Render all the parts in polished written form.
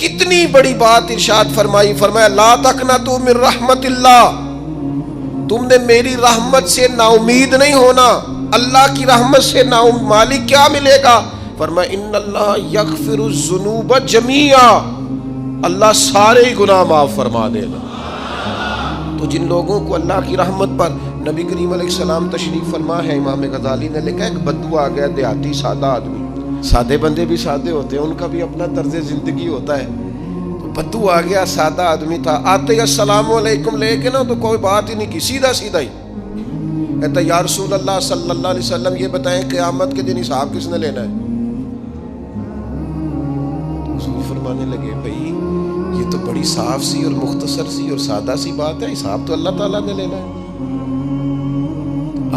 کتنی بڑی بات ارشاد فرمائی، فرمایا لا تقنطوا من رحمت اللہ، تم نے میری رحمت سے نا امید نہیں ہونا۔ اللہ کی رحمت سے نا مالک کیا ملے گا؟ فرمایا ان اللہ یغفر الذنوب جمیعا، اللہ سارے گناہ معاف فرما دے گا۔ تو جن لوگوں کو اللہ کی رحمت پر نبی کریم علیہ السلام تشریف فرما ہے، امام غزالی نے لکھا ایک بدو آ گیا، دیہاتی سادہ آدمی، سادے بندے بھی سادے ہوتے ہیں، ان کا بھی اپنا طرز زندگی ہوتا ہے۔ تو بدو آ گیا، سادہ آدمی تھا، آتے ہی السلام علیکم لے کے نا تو کوئی بات ہی نہیں کی، سیدھا سیدھا ہی کہتا یا رسول اللہ صلی اللہ علیہ وسلم یہ بتائیں قیامت کے دن حساب کس نے لینا ہے؟ حضور فرمانے لگے بھائی یہ تو بڑی صاف سی اور مختصر سی اور سادہ سی بات ہے، حساب تو اللہ تعالیٰ نے لینا ہے۔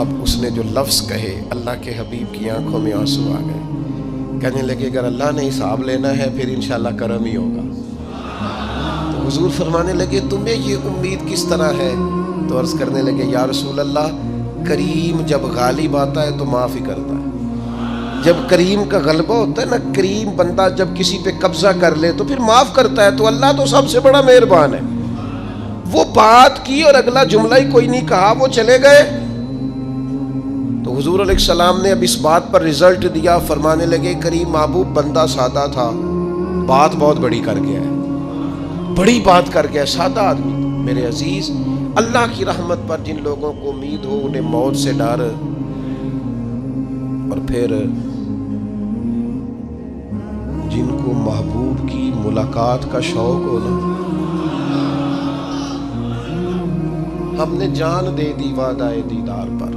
اب اس نے جو لفظ کہے اللہ کے حبیب کی آنکھوں میں آنسو آ گئے، کہنے لگے اگر اللہ نے حساب لینا ہے پھر انشاءاللہ کرم ہی ہوگا۔ تو حضور فرمانے لگے تمہیں یہ امید کس طرح ہے؟ تو عرض کرنے لگے یا رسول اللہ کریم جب غالب آتا ہے تو معاف ہی کرتا ہے۔ جب کریم کا غلبہ ہوتا ہے نا، کریم بندہ جب کسی پہ قبضہ کر لے تو پھر معاف کرتا ہے، تو اللہ تو سب سے بڑا مہربان ہے۔ وہ بات کی اور اگلا جملہ ہی کوئی نہیں کہا، وہ چلے گئے۔ تو حضور علیہ السلام نے اب اس بات پر رزلٹ دیا، فرمانے لگے کریم محبوب بندہ سادہ تھا، بات بہت بڑی کر گیا ہے، بڑی بات کر گیا، سادہ آدمی۔ میرے عزیز، اللہ کی رحمت پر جن لوگوں کو امید ہو انہیں موت سے ڈر، اور پھر جن کو محبوب کی ملاقات کا شوق ہو نا، ہم نے جان دے دی وعدہ دیدار پر،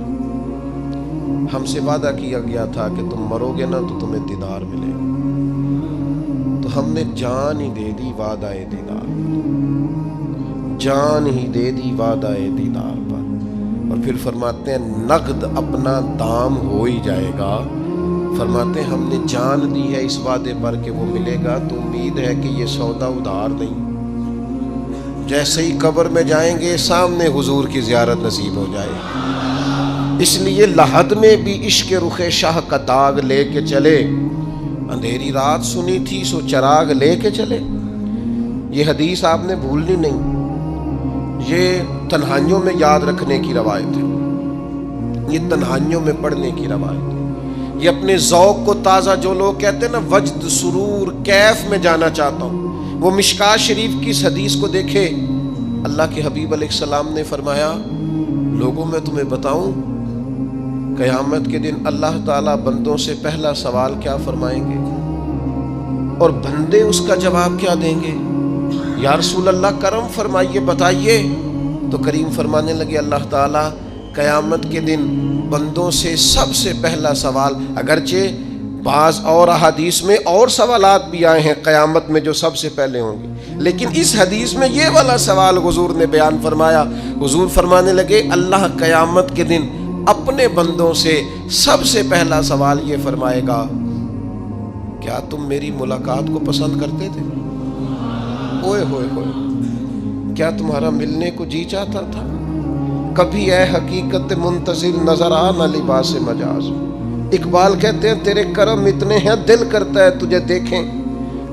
ہم سے وعدہ کیا گیا تھا کہ تم مرو گے نا تو تمہیں دیدار ملے گا، تو ہم نے جان ہی دے دی وعدہ دیدار پر، جان ہی دے دی وعدہ دیدار پر۔ اور پھر فرماتے ہیں نقد اپنا دام ہو ہی جائے گا، فرماتے ہیں ہم نے جان دی ہے اس وعدے پر کہ وہ ملے گا، تو امید ہے کہ یہ سودا ادھار نہیں۔ جیسے ہی قبر میں جائیں گے سامنے حضور کی زیارت نصیب ہو جائے گی۔ اس لیے لحد میں بھی عشق رخ شاہ کا داغ لے کے چلے، اندھیری رات سنی تھی سو چراغ لے کے چلے۔ یہ حدیث آپ نے بھولنی نہیں، یہ تنہائیوں میں یاد رکھنے کی روایت ہے، یہ تنہائیوں میں پڑھنے کی روایت ہے۔ یہ اپنے ذوق کو تازہ، جو لوگ کہتے ہیں نا وجد سرور کیف میں جانا چاہتا ہوں، وہ مشکات شریف کی اس حدیث کو دیکھے۔ اللہ کے حبیب علیہ السلام نے فرمایا لوگوں میں تمہیں بتاؤں قیامت کے دن اللہ تعالیٰ بندوں سے پہلا سوال کیا فرمائیں گے اور بندے اس کا جواب کیا دیں گے؟ یا رسول اللہ کرم فرمائیے بتائیے۔ تو کریم فرمانے لگے اللہ تعالیٰ قیامت کے دن بندوں سے سب سے پہلا سوال، اگرچہ بعض اور احادیث میں اور سوالات بھی آئے ہیں قیامت میں جو سب سے پہلے ہوں گے، لیکن اس حدیث میں یہ والا سوال حضور نے بیان فرمایا۔ حضور فرمانے لگے اللہ قیامت کے دن اپنے بندوں سے سب سے پہلا سوال یہ فرمائے گا کیا تم میری ملاقات کو پسند کرتے تھے؟ اوئے ہوئے ہوئے، کیا تمہارا ملنے کو جی چاہتا تھا؟ کبھی اے حقیقت منتظر نظر آ نہ لباس مجاز۔ اقبال کہتے ہیں تیرے کرم اتنے ہیں دل کرتا ہے تجھے دیکھیں،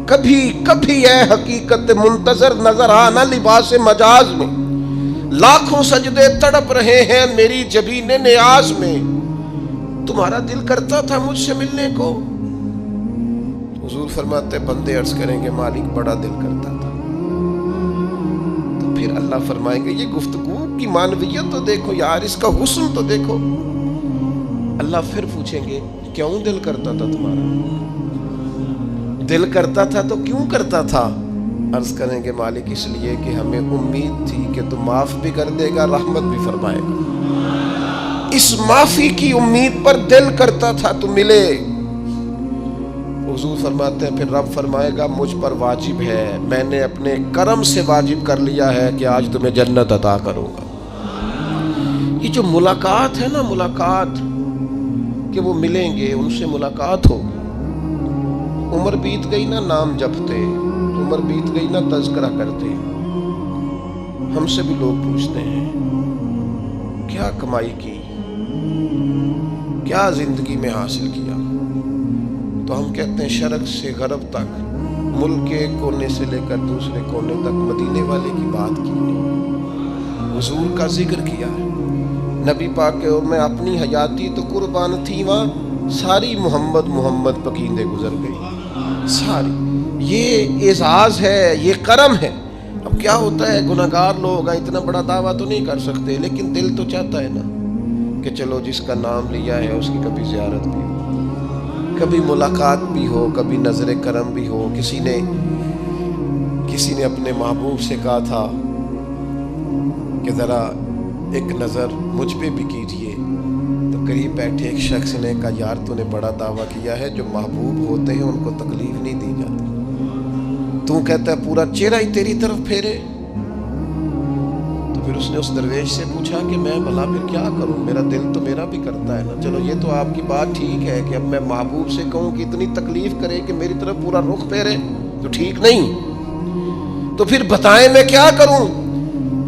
کبھی کبھی اے حقیقت منتظر نظر آ نہ لباس مجاز میں، لاکھوں سجدے تڑپ رہے ہیں میری جبین نیاز میں، تمہارا دل کرتا تھا مجھ سے ملنے کو؟ حضور فرماتے بندے عرض کریں گے مالک بڑا دل کرتا تھا۔ تو پھر اللہ فرمائیں گے یہ گفتگو کی معنویت تو دیکھو یار، اس کا حسن تو دیکھو۔ اللہ پھر پوچھیں گے کیوں دل کرتا تھا تمہارا؟ دل کرتا تھا تو کیوں کرتا تھا؟ عرض کریں گے مالک اس لیے کہ ہمیں امید تھی کہ تو معاف بھی کر دے گا، رحمت بھی فرمائے گا، اس معافی کی امید پر دل کرتا تھا تو ملے۔ حضور فرماتے ہیں پھر رب فرمائے گا مجھ پر واجب ہے، میں نے اپنے کرم سے واجب کر لیا ہے کہ آج تمہیں جنت عطا کروں گا۔ یہ جو ملاقات ہے نا، ملاقات کہ وہ ملیں گے، ان سے ملاقات ہوگی۔ عمر بیت گئی نا نام جپتے، عمر بیت گئی نا تذکرہ کرتے، ہم سے بھی لوگ پوچھتے ہیں کیا کمائی کی، کیا زندگی میں حاصل کیا، تو ہم کہتے ہیں شرق سے غرب تک ملک کے ایک کونے سے لے کر دوسرے کونے تک مدینے والے کی بات کی، حضور کا ذکر کیا ہے۔ نبی پاک کے میں اپنی حیاتی تو قربان تھی، وہاں ساری محمد محمد پکیندے گزر گئی ساری۔ یہ اعزاز ہے، یہ کرم ہے۔ اب کیا ہوتا ہے، گناہگار لوگ اتنا بڑا دعویٰ تو نہیں کر سکتے، لیکن دل تو چاہتا ہے نا کہ چلو جس کا نام لیا ہے اس کی کبھی زیارت بھی ہو، کبھی ملاقات بھی ہو، کبھی نظر کرم بھی ہو۔ کسی نے اپنے محبوب سے کہا تھا کہ ذرا ایک نظر مجھ پہ بھی کیجئے، تو قریب بیٹھے ایک شخص نے کہا یار تو نے بڑا دعویٰ کیا ہے، جو محبوب ہوتے ہیں ان کو تکلیف نہیں دی جاتی، تو کہتا ہے پورا چہرہ ہی تیری طرف پھیرے۔ تو پھر اس نے اس درویش سے پوچھا کہ میں بھلا پھر کیا کروں، میرا دل تو میرا بھی کرتا ہے نا۔ چلو یہ تو آپ کی بات ٹھیک ہے کہ اب میں محبوب سے کہوں کہ اتنی تکلیف کرے کہ میری طرف پورا رخ پھیرے تو ٹھیک نہیں، تو پھر بتائیں میں کیا کروں؟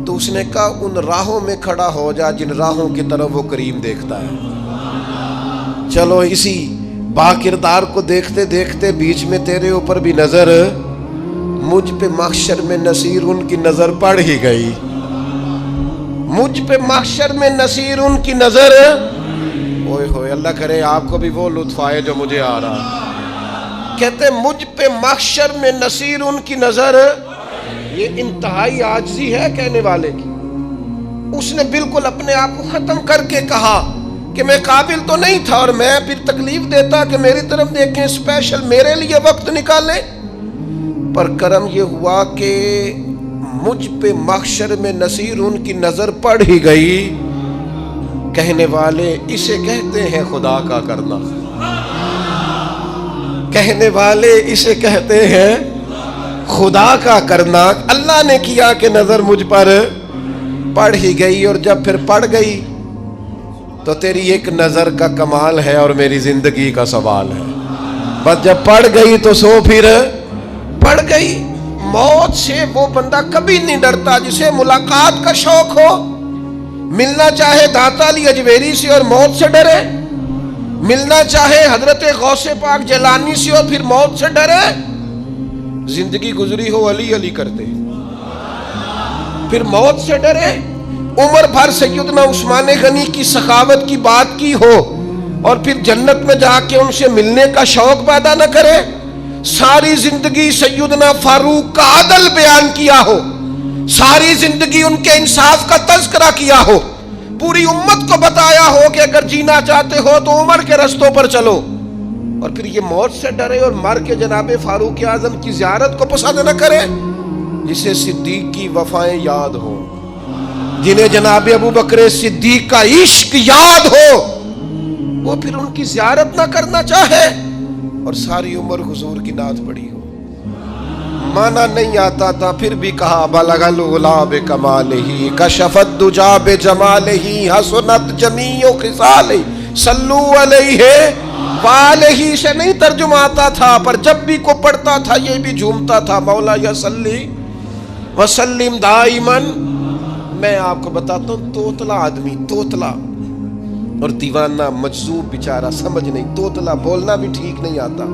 تو اس نے کہا ان راہوں میں کھڑا ہو جا جن راہوں کی طرف وہ کریم دیکھتا ہے۔ چلو اسی با کردار کو دیکھتے دیکھتے بیچ میں تیرے اوپر بھی نظر، مجھ پہ محشر میں نصیر ان کی نظر پڑ ہی گئی، مجھ پہ محشر میں نصیر ان کی نظر۔ اوئے ہوئے، اللہ کرے آپ کو بھی وہ لطف آئے جو مجھے آ رہا۔ کہتے مجھ پہ محشر میں نصیر ان کی نظر، یہ انتہائی عاجزی ہے کہنے والے کی۔ اس نے بالکل اپنے آپ کو ختم کر کے کہا کہ میں قابل تو نہیں تھا، اور میں پھر تکلیف دیتا کہ میری طرف دیکھیں، اسپیشل میرے لیے وقت نکالیں۔ پر کرم یہ ہوا کہ مجھ پہ محشر میں نصیر ان کی نظر پڑ ہی گئی۔ کہنے والے اسے کہتے ہیں خدا کا کرنا، کہنے والے اسے کہتے ہیں خدا کا کرنا۔ اللہ نے کیا کہ نظر مجھ پر پڑ ہی گئی، اور جب پھر پڑ گئی تو تیری ایک نظر کا کمال ہے اور میری زندگی کا سوال ہے۔ بس جب پڑ گئی تو سو پھر پڑ گئی۔ موت سے وہ بندہ کبھی نہیں ڈرتا جسے ملاقات کا شوق ہو۔ ملنا چاہے داتا علی اجویری سے اور موت سے ڈرے، ملنا چاہے حضرت غوث پاک جیلانی سے اور پھر موت سے ڈرے۔ زندگی گزری ہو علی علی کرتے پھر موت سے ڈرے۔ عمر بھر سیدنا عثمان غنی کی سخاوت کی بات کی ہو اور پھر جنت میں جا کے ان سے ملنے کا شوق پیدا نہ کرے۔ ساری زندگی سیدنا فاروق کا عدل بیان کیا ہو، ساری زندگی ان کے انصاف کا تذکرہ کیا ہو، پوری امت کو بتایا ہو کہ اگر جینا چاہتے ہو تو عمر کے رستوں پر چلو، اور پھر یہ موت سے ڈرے اور مر کے جناب فاروق اعظم کی زیارت کو پسند نہ کرے۔ جسے صدیق کی وفائیں یاد ہو، جنہیں جناب ابو بکر صدیق کا عشق یاد ہو، وہ پھر ان کی زیارت نہ کرنا چاہے اور ساری عمر حضور کی نعت پڑھی ہو۔ مانا نہیں آتا تھا پھر بھی کہا بلغ العلا بکمالہ کشف الدجا بجمالہ حسنت جمیع خصالہ صلو علیہ والہ سے نہیں ترجمہ آتا تھا، پر جب بھی کو پڑھتا تھا یہ بھی جھومتا تھا مولا یا صلی وسلم دائماً۔ میں آپ کو بتاتا ہوں، توتلا آدمی، توتلا اور دیوانہ مجذوب بیچارہ، سمجھ نہیں، توتلا بولنا بھی ٹھیک نہیں آتا۔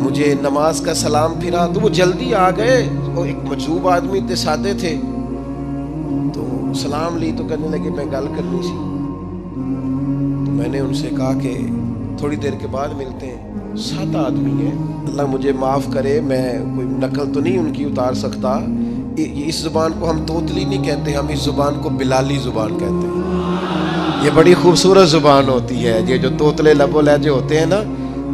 مجھے نماز کا سلام پھرا تو وہ جلدی آ گئے، وہ ایک مجذوب آدمی تھے، سادے تھے، تو سلام لی تو کہنے لگے میں گل کرنی سی۔ تو میں نے ان سے کہا کہ تھوڑی دیر کے بعد ملتے ہیں۔ سادہ آدمی ہے، اللہ مجھے معاف کرے، میں کوئی نقل تو نہیں ان کی اتار سکتا۔ اس زبان کو ہم توتلی نہیں کہتے، ہم اس زبان کو بلالی زبان کہتے ہیں۔ یہ بڑی خوبصورت زبان ہوتی ہے۔ یہ جو توتلے لب و لہجے ہوتے ہیں نا،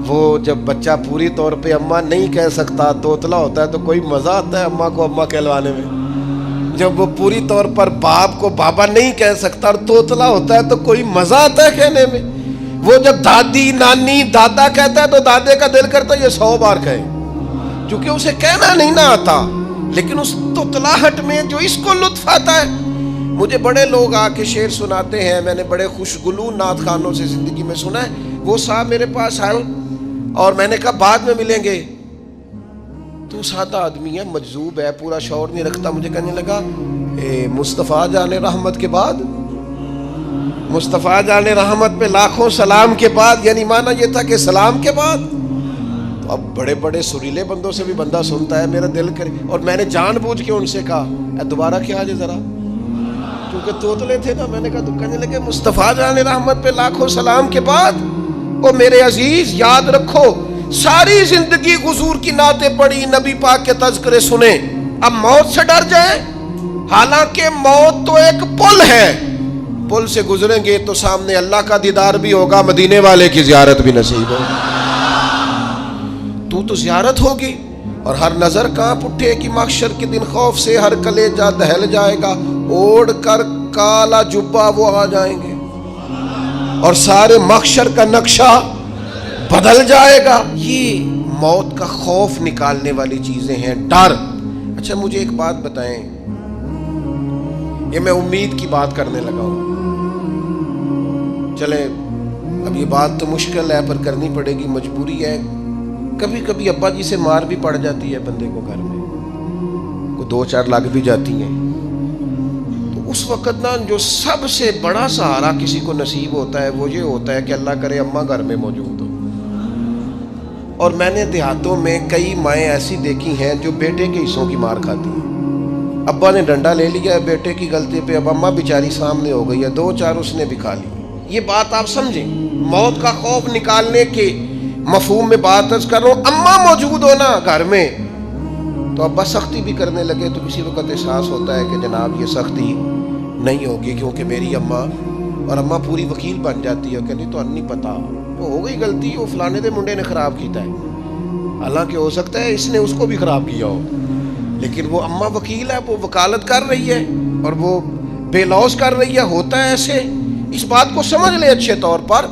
وہ جب بچہ پوری طور پہ اماں نہیں کہہ سکتا، توتلا ہوتا ہے، تو کوئی مزہ آتا ہے اماں کو اماں کہلوانے میں۔ جب وہ پوری طور پر باپ کو بابا نہیں کہہ سکتا اور توتلا ہوتا ہے تو کوئی مزہ آتا ہے کہنے میں۔ وہ جب دادی نانی دادا کہتا ہے تو دادے کا دل کرتا ہے یہ 100 بار کہے، چونکہ اسے کہنا نہیں نہ آتا، لیکن اس توتلاہٹ میں جو اس کو لطف آتا ہے۔ مجھے بڑے لوگ آ کے شعر سناتے ہیں، میں نے بڑے خوشگلو نعت خوانوں سے زندگی میں سنا ہے۔ وہ صاحب میرے پاس آئے اور میں نے کہا بعد میں ملیں گے، تو سادہ آدمی ہے، مجذوب ہے، پورا شعور نہیں رکھتا۔ مجھے کہنے لگا مصطفیٰ جان رحمت کے بعد، مصطفیٰ جان رحمت پہ لاکھوں سلام کے بعد، یعنی معنی یہ تھا کہ سلام کے بعد۔ تو اب بڑے بڑے سریلے بندوں سے بھی بندہ سنتا ہے میرا دل کرے، اور میں نے جان بوجھ کے ان سے کہا دوبارہ کیا جائے ذرا، کیونکہ توتلے تھے نا. میں نے کہا تو کہنے لگے مصطفیٰ جان رحمت پہ لاکھوں سلام کے بعد او میرے عزیز یاد رکھو ساری زندگی حضور کی نعتیں پڑھی، نبی پاک کے تذکرے سنے، اب موت سے ڈر جائیں؟ حالانکہ موت تو ایک پل ہے، پل سے گزریں گے تو سامنے اللہ کا دیدار بھی ہوگا، مدینے والے کی زیارت بھی نصیب ہوگی. تو زیارت ہوگی اور ہر نظر کانپ اٹھے کہ محشر کے دن خوف سے ہر کلیجہ دہل جائے گا، اوڑھ کر کالا جبہ وہ آ جائیں گے اور سارے محشر کا نقشہ بدل جائے گا. یہ موت کا خوف نکالنے والی چیزیں ہیں، ڈر. اچھا مجھے ایک بات بتائیں، یہ میں امید کی بات کرنے لگا ہوں، چلیں اب یہ بات تو مشکل ہے پر کرنی پڑے گی، مجبوری ہے. کبھی کبھی ابا جی سے مار بھی پڑ جاتی ہے بندے کو، گھر میں کوئی 2-4 لگ بھی جاتی ہیں، تو اس وقت نا جو سب سے بڑا سہارا کسی کو نصیب ہوتا ہے وہ یہ ہوتا ہے کہ اللہ کرے اماں گھر میں موجود ہو. اور میں نے دیہاتوں میں کئی مائیں ایسی دیکھی ہیں جو بیٹے کے حصوں کی مار کھاتی ہیں. ابا نے ڈنڈا لے لیا ہے بیٹے کی غلطی پہ، اب اماں بیچاری سامنے ہو گئی ہے، 2-4 اس نے بھی کھا لی. یہ بات آپ سمجھیں، موت کا خوف نکالنے کے مفہوم میں بات عرض کر رہا ہوں. اماں موجود ہو نا گھر میں تو ابا سختی بھی کرنے لگے تو کسی وقت احساس ہوتا ہے کہ جناب یہ سختی نہیں ہوگی کیونکہ میری اماں، اور اماں پوری وکیل بن جاتی ہے، کہنی تو نہیں پتا وہ ہو گئی غلطی، وہ فلانے دے منڈے نے خراب کیتا ہے، حالانکہ ہو سکتا ہے اس نے اس کو بھی خراب کیا ہو، لیکن وہ اماں وکیل ہے، وہ وکالت کر رہی ہے اور وہ بے لوث کر رہی ہے. ہوتا ہے ایسے، اس بات کو سمجھ لے اچھے طور پر.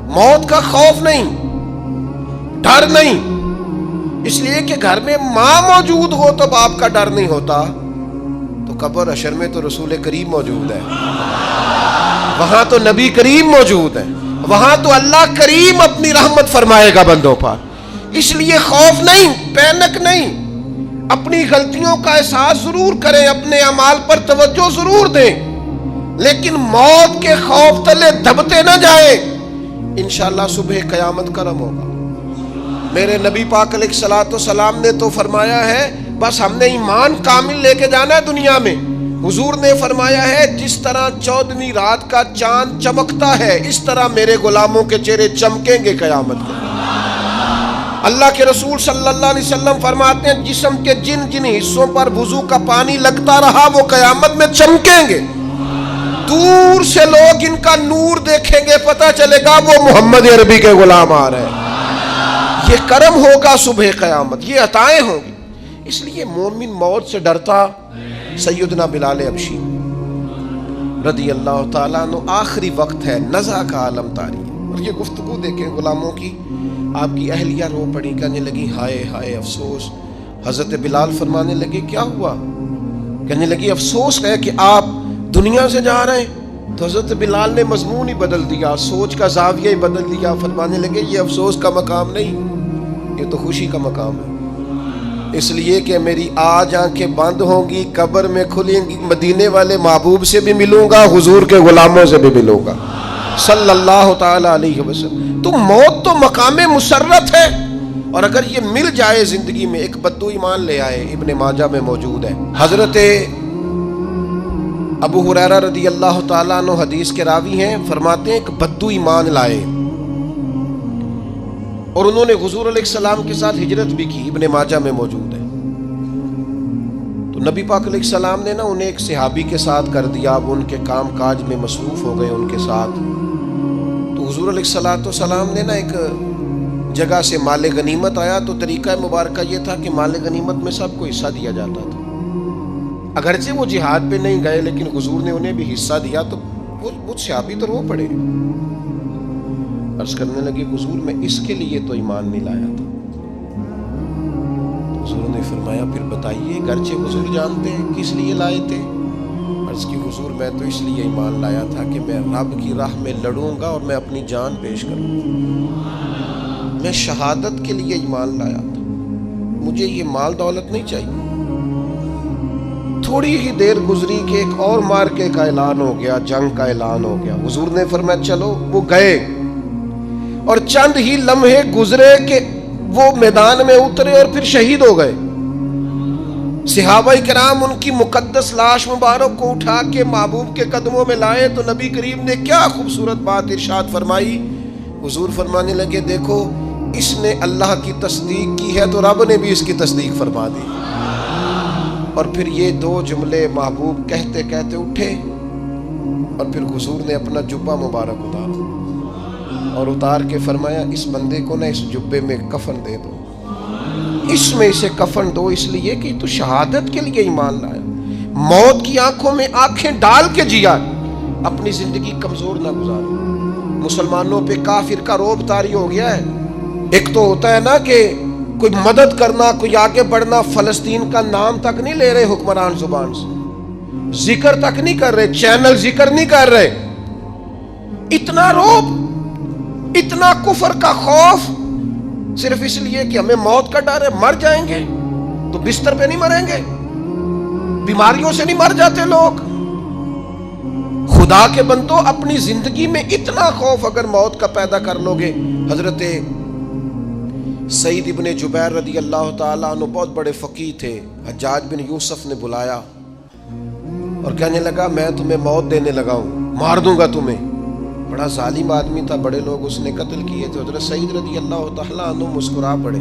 موت کا خوف نہیں، ڈر نہیں، اس لیے کہ گھر میں ماں موجود ہو تو باپ کا ڈر نہیں ہوتا. تو قبر حشر میں تو رسول کریم موجود ہے، وہاں تو نبی کریم موجود ہے، وہاں تو اللہ کریم اپنی رحمت فرمائے گا بندوں پر. اس لیے خوف نہیں، پینک نہیں، اپنی غلطیوں کا احساس ضرور کریں، اپنے اعمال پر توجہ ضرور دیں، لیکن موت کے خوف تلے دبتے نہ جائیں. انشاءاللہ صبح قیامت کرم ہوگا. میرے نبی پاک علیہ الصلوۃ والسلام نے تو فرمایا ہے بس ہم نے ایمان کامل لے کے جانا ہے دنیا میں. حضور نے فرمایا ہے جس طرح 14ویں رات کا چاند چمکتا ہے اس طرح میرے غلاموں کے چہرے چمکیں گے قیامت کو. اللہ کے رسول صلی اللہ علیہ وسلم فرماتے ہیں جسم کے جن جن حصوں پر وضو کا پانی لگتا رہا وہ قیامت میں چمکیں گے. دور سے لوگ ان کا نور دیکھیں گے، پتہ چلے گا وہ محمد عربی کے غلام آ رہے ہیں. یہ کرم ہوگا صبح قیامت، یہ عطائیں ہوں گی. اس لیے مومن موت سے ڈرتا. سیدنا بلال حبشی رضی اللہ تعالیٰ عنہ، آخری وقت ہے، نزع کا عالم طاری ہے، اور یہ گفتگو دیکھیں غلاموں کی. آپ کی اہلیہ رو پڑی، کہنے لگی ہائے ہائے افسوس. حضرت بلال فرمانے لگے کیا ہوا؟ کہنے لگی افسوس ہے کہ آپ دنیا سے جا رہے ہیں. تو حضرت بلال نے مضمون ہی بدل دیا، سوچ کا زاویہ ہی بدل دیا. فرمانے لگے یہ افسوس کا مقام نہیں، یہ تو خوشی کا مقام ہے. اس لیے کہ میری آج آنکھیں بند ہوں گی، قبر میں کھلیں گی، مدینے والے محبوب سے بھی ملوں گا، حضور کے غلاموں سے بھی ملوں گا صلی اللہ تعالی علیہ وسلم. تو موت تو مقام مسرت ہے، اور اگر یہ مل جائے زندگی میں. ایک بدو ایمان لے آئے، ابن ماجہ میں موجود ہے. حضرت ابو ہریرہ رضی اللہ تعالیٰ عنہ حدیث کے راوی ہیں، فرماتے ہیں ایک بدو ایمان لائے اور انہوں نے حضور علیہ السلام کے ساتھ ہجرت بھی کی. ابن ماجہ میں موجود ہے. تو نبی پاک علیہ السلام نے نا انہیں ایک صحابی کے ساتھ کر دیا. اب ان کے کام کاج میں مصروف ہو گئے ان کے ساتھ. تو حضور علیہ السلام نے نا ایک جگہ سے مال غنیمت آیا. تو طریقہ مبارکہ یہ تھا کہ مال غنیمت میں سب کو حصہ دیا جاتا تھا. اگرچہ وہ جہاد پہ نہیں گئے لیکن حضور نے انہیں بھی حصہ دیا. تو وہ صحابی تو رو پڑے، عرض کرنے لگے حضور میں اس کے لیے تو ایمان نہیں لایا تھا. حضور نے فرمایا پھر بتائیے، گرچہ حضور جانتے ہیں کس لیے لائے تھے. عرض کی حضور میں تو اس لیے ایمان لایا تھا کہ میں رب کی راہ میں لڑوں گا اور میں اپنی جان پیش کروں گا. میں شہادت کے لیے ایمان لایا تھا، مجھے یہ مال دولت نہیں چاہیے. تھوڑی ہی دیر گزری کہ ایک اور مارکے کا اعلان ہو گیا، جنگ کا اعلان ہو گیا. حضور نے فرمایا چلو. وہ گئے اور چند ہی لمحے گزرے کہ وہ میدان میں اترے اور پھر شہید ہو گئے. صحابہ کرام ان کی مقدس لاش مبارک کو اٹھا کے محبوب کے قدموں میں لائے تو نبی کریم نے کیا خوبصورت بات ارشاد فرمائی. حضور فرمانے لگے دیکھو اس نے اللہ کی تصدیق کی ہے تو رب نے بھی اس کی تصدیق فرما دی. اور پھر یہ دو جملے محبوب کہتے کہتے اٹھے اور پھر حضور نے اپنا جبہ مبارک اتارا اور اتار کے فرمایا اس بندے کو نہ اس جبے میں کفن دے دو, اس میں اسے کفن دو, اس لیے کہ تو شہادت کے لیے ایمان لایا, موت کی آنکھوں میں آنکھیں ڈال کے جیا, اپنی زندگی کمزور نہ گزاری. مسلمانوں پہ کافر کا رعب طاری ہو گیا ہے. ایک تو ہوتا ہے نا کہ کوئی مدد کرنا, کوئی آگے بڑھنا, فلسطین کا نام تک نہیں لے رہے حکمران زبان سے, ذکر تک نہیں کر رہے, چینل ذکر نہیں کر رہے. اتنا رعب, اتنا کفر کا خوف, صرف اس لیے کہ ہمیں موت کا ڈر ہے. مر جائیں گے تو بستر پہ نہیں مریں گے, بیماریوں سے نہیں مر جاتے لوگ. خدا کے بندو اپنی زندگی میں اتنا خوف اگر موت کا پیدا کر لو گے. حضرت سعید ابن جبیر رضی اللہ تعالیٰ عنہ بہت بڑے فقیہ تھے. حجاج بن یوسف نے بلایا اور کہنے لگا میں تمہیں موت دینے لگا ہوں, مار دوں گا تمہیں. بڑا ظالم آدمی تھا, بڑے لوگ اس نے قتل کیے تھے. حضرت سعید رضی اللہ تعالیٰ عنہ مسکرا پڑے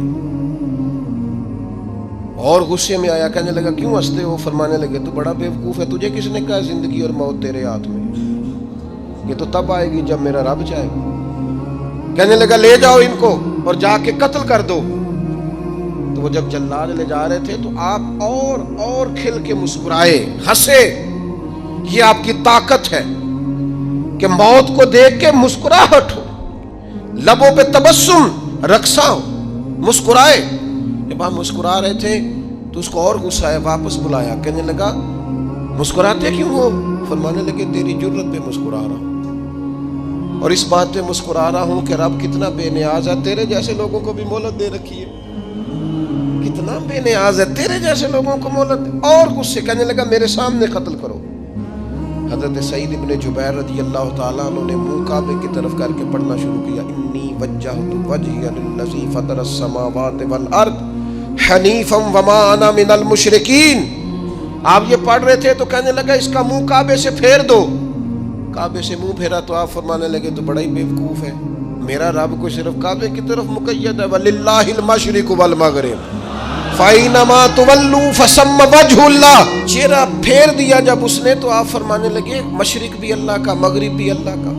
اور غصے میں آیا, کہنے لگا کیوں ہنستے ہو؟ فرمانے لگے تو بڑا بیوقوف ہے, تجھے کس نے کہا زندگی اور موت تیرے ہاتھ میں, یہ تو تب آئے گی جب میرا رب چاہے گا. کہنے لگا لے جاؤ ان کو اور جا کے قتل کر دو. تو وہ جب جلاد لے جا رہے تھے تو آپ اور کھل کے مسکرائے, ہنسے. یہ آپ کی طاقت ہے کہ موت کو دیکھ کے مسکراہٹ ہو, لبوں پہ تبسم رقصہ ہو, مسکرائے. جب آپ مسکرا رہے تھے تو اس کو اور غصہ آیا, واپس بلایا. کہنے لگا مسکراتے کیوں ہو؟ فرمانے لگے تیری جرت پہ مسکرا رہا ہوں اور اس بات پہ مسکرا رہا ہوں کہ رب کتنا بے نیاز ہے, تیرے جیسے لوگوں کو بھی مہلت دے رکھی ہے. کتنا بے نیاز ہے, تیرے جیسے لوگوں کو مہلت. اور غصے, کہنے لگا میرے سامنے قتل کرو. حضرت سعید ابن جبیر رضی اللہ تعالیٰ عنہ نے منہ کعبے کی طرف کر کے پڑھنا شروع کیا, انی وجہت وجہی للذی فطر السماوات والارض حنیفا وما انا من المشرکین. آپ یہ پڑھ رہے تھے تو کہنے لگا اس کا منہ کعبے سے پھیر دو. کعبے سے منہ پھیرا تو آپ فرمانے لگے تو بڑا ہی بیوقوف ہے, میرا رب کو صرف کعبے کی طرف مقید ہے, وَلِلَّهِ الْمَشْرِقُ وَالْمَغْرِبُ فَأَيْنَمَا تُوَلُّوا فَثَمَّ وَجْهُ اللَّهِ. چہرہ پھیر دیا جب اس نے تو آپ فرمانے لگے مشرق بھی اللہ کا, مغرب بھی اللہ کا.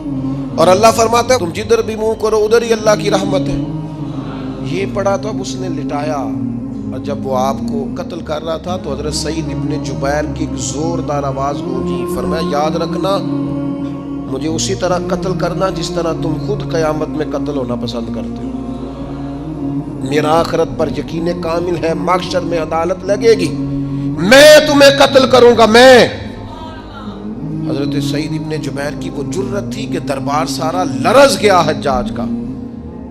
اور اللہ فرماتا ہے تم جدھر بھی منہ کرو ادھر ہی اللہ کی رحمت ہے. یہ پڑھا تو اب اس نے لٹایا, اور جب وہ آپ کو قتل کر رہا تھا تو حضرت سعید ابن جبیر کی ایک زوردار آواز گونجی. فرمایا یاد رکھنا مجھے اسی طرح قتل کرنا جس طرح تم خود قیامت میں قتل ہونا پسند کرتے ہو. میرا آخرت پر یقین کامل ہے, محشر میں عدالت لگے گی, میں تمہیں قتل کروں گا میں. حضرت سعید ابن جبیر کی وہ جرت تھی کہ دربار سارا لرز گیا حجاج کا.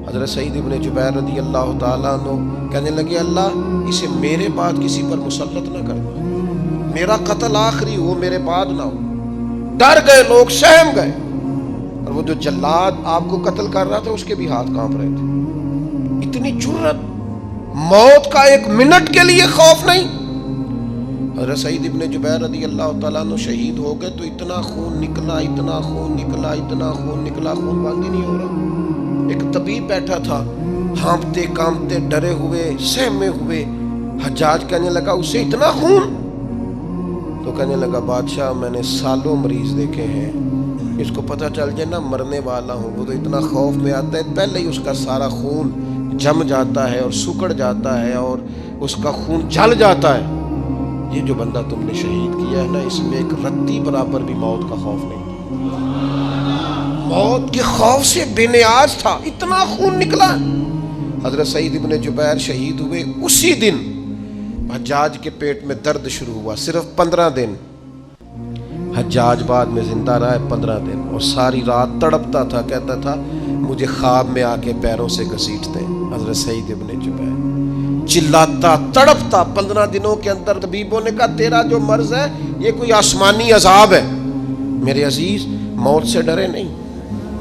حضرت سعید ابن جبیر رضی اللہ تعالیٰ عنہ کہنے لگے اللہ اسے میرے بعد کسی پر مسلط نہ کرنا, میرا قتل آخری ہو, میرے بعد نہ ہو. ڈر گئے لوگ, سہم گئے. اور وہ جو جلاد آپ کو قتل کر رہا تھا اس کے بھی ہاتھ کانپ رہے تھے. اتنی جرت, موت کا ایک منٹ کے لیے خوف نہیں. حضرت سعید ابن جبیر رضی اللہ تعالیٰ عنہ شہید ہو گئے تو اتنا خون نکلا, اتنا خون نکلا, اتنا خون نکلا, خون بند ہی نہیں ہو رہا. ایک طبیب بیٹھا تھا, ہانپتے کانپتے ڈرے ہوئے سہمے ہوئے. حجاج کہنے لگا اسے اتنا خون؟ تو کہنے لگا بادشاہ میں نے سالوں مریض دیکھے ہیں, اس کو پتہ چل جائے نا مرنے والا ہوں وہ تو اتنا خوف میں آتا ہے, پہلے ہی اس کا سارا خون جم جاتا ہے اور سکڑ جاتا ہے اور اس کا خون جل جاتا ہے. یہ جو بندہ تم نے شہید کیا ہے نا اس میں ایک رتی برابر بھی موت کا خوف نہیں, موت کے خوف سے بے نیاز تھا, اتنا خون نکلا. حضرت سعید ابن جبیر شہید ہوئے اسی دن حجاج کے پیٹ میں درد شروع ہوا. صرف 15 دن حجاج بعد میں زندہ رہا ہے, 15 دن, اور ساری رات تڑپتا تھا, کہتا تھا مجھے خواب میں آ کے پیروں سے گھسیٹتے ہیں. حضرت سعید ابن جبیر چلاتا تڑپتا 15 دنوں کے اندر. طبیبوں نے کہا تیرا جو مرض ہے یہ کوئی آسمانی عذاب ہے. میرے عزیز موت سے ڈرے نہیں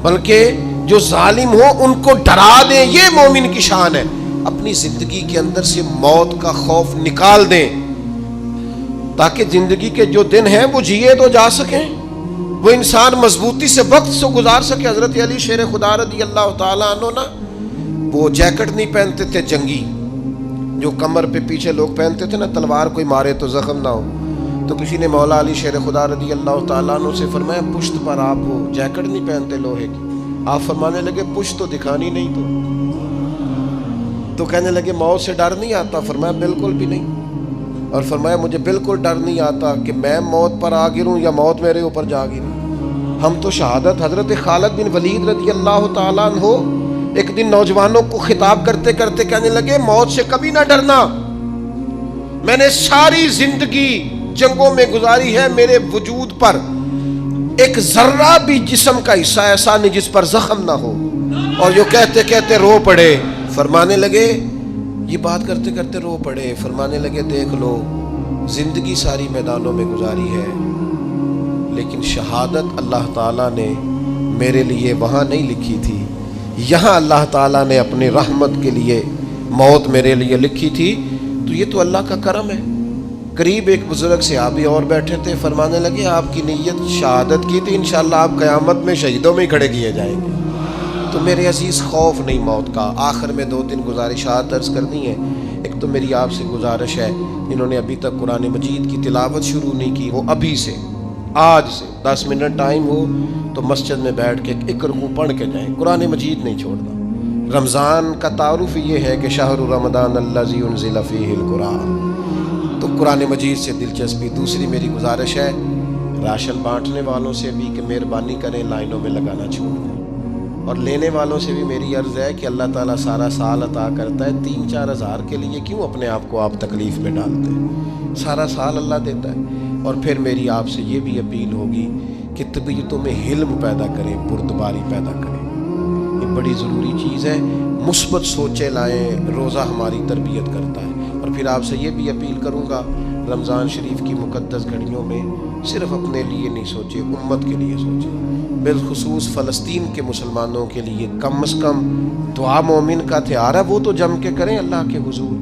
بلکہ جو ظالم ہو ان کو ڈرا دیں, یہ مومن کی شان ہے. اپنی زندگی کے اندر سے موت کا خوف نکال دیں، تاکہ زندگی کے جو دن ہیں وہ جیے تو جا سکیں، وہ انسان مضبوطی سے وقت سے گزار سکے۔ حضرت علی شیر خدا رضی اللہ تعالیٰ عنہ نا وہ جیکٹ نہیں پہنتے تھے جنگی، جو کمر پہ پیچھے لوگ پہنتے تھے نا، تلوار کوئی مارے تو زخم نہ ہو۔ تو کسی نے مولا علی شیر خدا رضی اللہ تعالیٰ عنہ سے فرمایا پشت پر آپ وہ جیکٹ نہیں پہنتے لوہے کی؟ آپ فرمانے لگے پشت تو دکھانی نہیں تو کہنے لگے موت سے ڈر نہیں آتا؟ فرمایا بالکل بھی نہیں، اور فرمایا مجھے بالکل ڈر نہیں آتا کہ میں موت پر آ گروں یا موت میرے اوپر جا گرے۔ ہم تو شہادت حضرت خالد بن ولید رضی اللہ تعالیٰ عنہ ایک دن نوجوانوں کو خطاب کرتے کرتے کہنے لگے موت سے کبھی نہ ڈرنا، میں نے ساری زندگی جنگوں میں گزاری ہے، میرے وجود پر ایک ذرہ بھی جسم کا حصہ ایسا نہیں جس پر زخم نہ ہو۔ اور جو کہتے کہتے رو پڑے، فرمانے لگے یہ بات کرتے کرتے رو پڑے، فرمانے لگے دیکھ لو زندگی ساری میدانوں میں گزاری ہے، لیکن شہادت اللہ تعالیٰ نے میرے لیے وہاں نہیں لکھی تھی، یہاں اللہ تعالیٰ نے اپنی رحمت کے لیے موت میرے لیے لکھی تھی۔ تو یہ تو اللہ کا کرم ہے۔ قریب ایک بزرگ صحابی اور بیٹھے تھے، فرمانے لگے آپ کی نیت شہادت کی تھی، انشاءاللہ آپ قیامت میں شہیدوں میں ہی کھڑے کیے جائیں گے۔ تو میرے عزیز خوف نہیں موت کا۔ آخر میں 2-3 گزارشات عرض کرنی ہے۔ ایک تو میری آپ سے گزارش ہے، جنہوں نے ابھی تک قرآن مجید کی تلاوت شروع نہیں کی، وہ ابھی سے آج سے 10 منٹ ٹائم ہو تو مسجد میں بیٹھ کے ایک رکوع پڑھ کے جائیں، قرآن مجید نہیں چھوڑنا۔ رمضان کا تعارف یہ ہے کہ شہر رمضان الذی انزل فیہ القرآن، تو قرآن مجید سے دلچسپی۔ دوسری میری گزارش ہے راشن بانٹنے والوں سے بھی کہ مہربانی کریں لائنوں میں لگانا چھوڑ دیں، اور لینے والوں سے بھی میری عرض ہے کہ اللہ تعالیٰ سارا سال عطا کرتا ہے، 3-4 ہزار کے لیے کیوں اپنے آپ کو آپ تکلیف میں ڈالتے ہیں؟ سارا سال اللہ دیتا ہے۔ اور پھر میری آپ سے یہ بھی اپیل ہوگی کہ طبیعتوں میں حلم پیدا کریں، بردباری پیدا کریں، یہ بڑی ضروری چیز ہے۔ مثبت سوچیں لائیں، روزہ ہماری تربیت کرتا ہے۔ اور پھر آپ سے یہ بھی اپیل کروں گا رمضان شریف کی مقدس گھڑیوں میں صرف اپنے لیے نہیں سوچے، امت کے لیے سوچیں، بالخصوص فلسطین کے مسلمانوں کے لیے کم از کم دعا مومن کا ہتھیار ہے، وہ تو جم کے کریں اللہ کے حضور۔